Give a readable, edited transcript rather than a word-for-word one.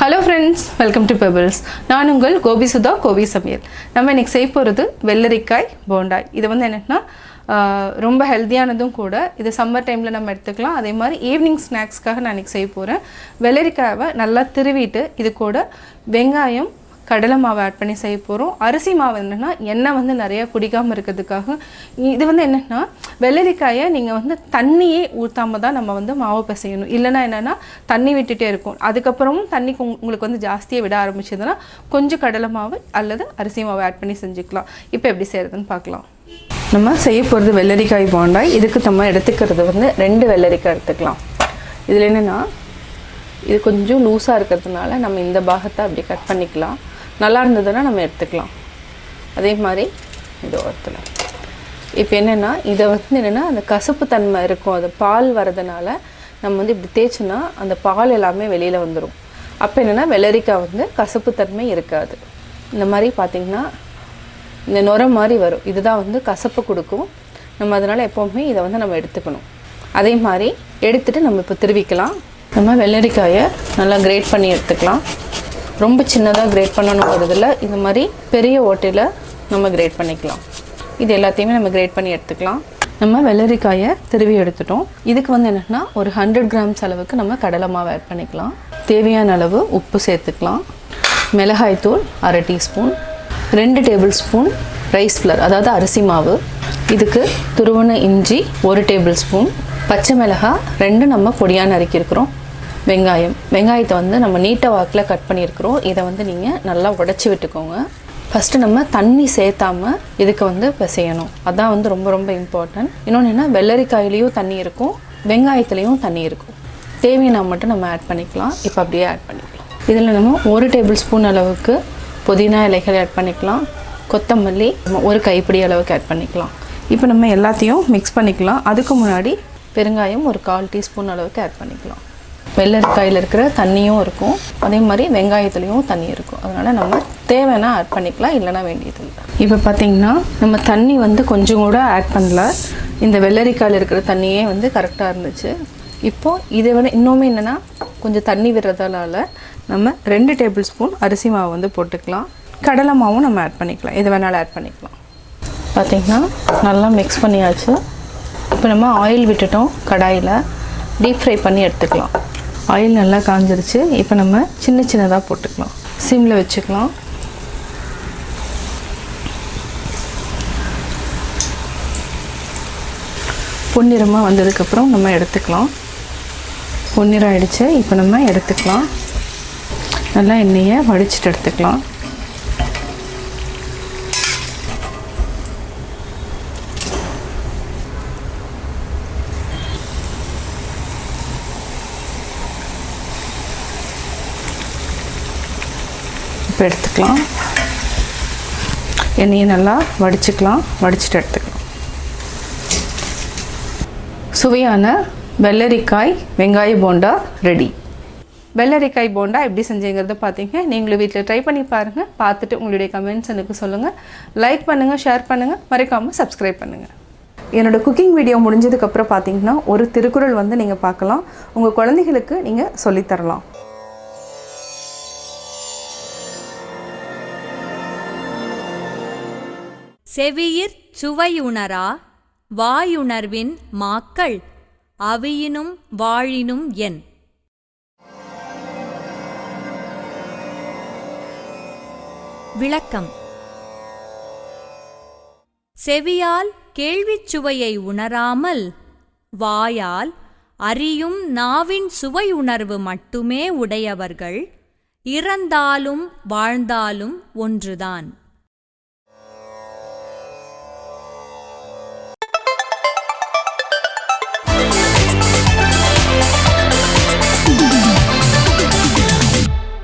Hello friends, welcome to Pebbles. நான் உங்கள் கோபி சுதா கோவி சமையல். நம்ம இன்னைக்கு செய்ய போகிறது வெள்ளரிக்காய் போண்டாய். இது வந்து என்னன்னா ரொம்ப ஹெல்தியானதும் கூட. இது சம்மர் டைமில் நம்ம எடுத்துக்கலாம். அதே மாதிரி ஈவினிங் ஸ்நாக்ஸ்க்காக நான் இன்னைக்கு செய்ய போகிறேன். வெள்ளரிக்காயை நல்லா திருவிட்டு இது கூட வெங்காயம் கடலை மாவு ஆட் பண்ணி செய்ய போகிறோம். அரிசி மாவு என்னென்னா எண்ணெய் வந்து நிறையா குடிக்காமல் இருக்கிறதுக்காக. இது வந்து என்னென்னா வெள்ளரிக்காயை நீங்கள் வந்து தண்ணியே ஊற்றாமல் தான் நம்ம வந்து மாவு பிசையணும். இல்லைனா என்னென்னா தண்ணி விட்டுட்டே இருக்கும். அதுக்கப்புறமும் தண்ணி உங்களுக்கு வந்து ஜாஸ்தியாக விட ஆரம்பிச்சதுன்னா கொஞ்சம் கடலை மாவு அல்லது அரிசி மாவு ஆட் பண்ணி செஞ்சுக்கலாம். இப்போ எப்படி செய்கிறதுன்னு பார்க்கலாம். நம்ம செய்ய போகிறது வெள்ளரிக்காய் போண்டாய். இதுக்கு நம்ம எடுத்துக்கிறது வந்து 2 வெள்ளரிக்காய் எடுத்துக்கலாம். இதில் என்னென்னா இது கொஞ்சம் லூஸாக இருக்கிறதுனால நம்ம இந்த பாகத்தை அப்படி கட் பண்ணிக்கலாம். நல்லா இருந்ததுன்னா நம்ம எடுத்துக்கலாம். அதே மாதிரி இது ஒருத்தில் இப்போ என்னென்னா இதை வந்து என்னென்னா அந்த கசப்பு தன்மை இருக்கும். அது பால் வரதுனால நம்ம வந்து இப்படி தேய்ச்சோன்னா அந்த பால் எல்லாமே வெளியில் வந்துடும். அப்போ என்னென்னா வெள்ளரிக்காய் வந்து கசப்பு தன்மை இருக்காது. இந்த மாதிரி பார்த்திங்கன்னா இந்த நுரை மாதிரி வரும். இதுதான் வந்து கசப்பு கொடுக்கும். நம்ம அதனால் எப்போவுமே இதை வந்து நம்ம எடுத்துக்கணும். அதே மாதிரி எடுத்துகிட்டு நம்ம இப்போ திருவிக்கலாம். நம்ம வெள்ளரிக்காயை நல்லா கிரேட் பண்ணி எடுத்துக்கலாம். ரொம்ப சின்னதாக கிரேட் பண்ணணுங்கிறதுல இந்த மாதிரி பெரிய ஓட்டையில் நம்ம கிரேட் பண்ணிக்கலாம். இது எல்லாத்தையுமே நம்ம கிரேட் பண்ணி எடுத்துக்கலாம். நம்ம வெள்ளரிக்காயை திருவி எடுத்துட்டோம். இதுக்கு வந்து என்னென்னா ஒரு 100 கிராம்ஸ் அளவுக்கு நம்ம கடலை மாவு ஆட் பண்ணிக்கலாம். தேவையான அளவு உப்பு சேர்த்துக்கலாம். மிளகாய்த்தூள் 1/2 teaspoon, 2 table spoon rice flower அதாவது அரிசி மாவு, இதுக்கு துருவன இஞ்சி 1 டேபிள் ஸ்பூன், பச்சை மிளகாய் 2 நம்ம பொடியாக நறுக்கியிருக்கிறோம், வெங்காயத்தை வந்து நம்ம நீட்டை வாக்கில் கட் பண்ணியிருக்கிறோம். இதை வந்து நீங்கள் நல்லா உடச்சி விட்டுக்கோங்க. ஃபஸ்ட்டு நம்ம தண்ணி சேர்த்தாமல் இதுக்கு வந்து பிசையணும். அதான் வந்து ரொம்ப ரொம்ப இம்பார்ட்டன்ட். இன்னொன்று என்ன, வெள்ளரிக்காயிலையும் தண்ணி இருக்கும், வெங்காயத்துலேயும் தண்ணி இருக்கும். தேவையான மட்டும் நம்ம ஆட் பண்ணிக்கலாம். இப்போ அப்படியே ஆட் பண்ணிக்கலாம். இதில் நம்ம 1 டேபிள் ஸ்பூன் அளவுக்கு புதினா இலைகள் ஆட் பண்ணிக்கலாம். கொத்தமல்லி 1 கைப்பிடி அளவுக்கு ஆட் பண்ணிக்கலாம். இப்போ நம்ம எல்லாத்தையும் மிக்ஸ் பண்ணிக்கலாம். அதுக்கு முன்னாடி பெருங்காயம் 1/4 டீஸ்பூன் அளவுக்கு ஆட் பண்ணிக்கலாம். வெள்ளரிக்காயில் இருக்கிற தண்ணியும் இருக்கும், அதே மாதிரி வெங்காயத்துலேயும் தண்ணி இருக்கும். அதனால் நம்ம தேவைன்னா ஆட் பண்ணிக்கலாம், இல்லைனா வேண்டியதில்லை. இப்போ பார்த்திங்கன்னா நம்ம தண்ணி வந்து கொஞ்சம் கூட ஆட் பண்ணல. இந்த வெள்ளரிக்காயில் இருக்கிற தண்ணியே வந்து கரெக்டாக இருந்துச்சு. இப்போது இதை விட இன்னுமே என்னென்னா கொஞ்சம் தண்ணி விடுறதால நம்ம 2 டேபிள் ஸ்பூன் அரிசி மாவு வந்து போட்டுக்கலாம். கடலை மாவும் நம்ம ஆட் பண்ணிக்கலாம். எது வேணாலும் ஆட் பண்ணிக்கலாம். பார்த்திங்கன்னா நல்லா மிக்ஸ் பண்ணியாச்சு. இப்போ நம்ம ஆயில் விட்டுட்டோம். கடாயில் டீப் ஃப்ரை பண்ணி எடுத்துக்கலாம். ஆயில் நல்லா காஞ்சிருச்சு. இப்போ நம்ம சின்ன சின்னதாக போட்டுக்கலாம். சிம்மில் வச்சுக்கலாம். பொன்னிறமாக வந்ததுக்கப்புறம் நம்ம எடுத்துக்கலாம். பொன்னிறம் ஆகிடுச்சு. இப்போ நம்ம எடுத்துக்கலாம். நல்லா எண்ணெயை வடிச்சிட்டு எடுத்துக்கலாம். இப்போ எடுத்துக்கலாம். எண்ணெயை நல்லா வடிச்சுக்கலாம். வடிச்சிட்டு எடுத்துக்கலாம். சுவையான வெள்ளரிக்காய் வெங்காய போண்டா ரெடி. வெள்ளரிக்காய் போண்டா எப்படி செஞ்சீங்கிறத பார்த்தீங்க. நீங்களும் வீட்டில் ட்ரை பண்ணி பாருங்கள். பார்த்துட்டு உங்களுடைய கமெண்ட்ஸ் எனக்கு சொல்லுங்கள். லைக் பண்ணுங்கள், ஷேர் பண்ணுங்கள், மறக்காமல் சப்ஸ்கிரைப் பண்ணுங்கள். என்னோடய குக்கிங் வீடியோ முடிஞ்சதுக்கப்புறம் பார்த்தீங்கன்னா ஒரு திருக்குறள் வந்து நீங்கள் பார்க்கலாம். உங்கள் குழந்தைகளுக்கு நீங்கள் சொல்லித்தரலாம். செவியிற் சுவையுணரா வாயுணர்வின் மாக்கள் அவியினும் வாழினும் என். விளக்கம்: செவியால் கேள்விச் சுவையை உணராமல் வாயால் அறியும் நாவின் சுவை உணர்வு மட்டுமே உடையவர்கள் இறந்தாலும் வாழ்ந்தாலும் ஒன்றுதான்.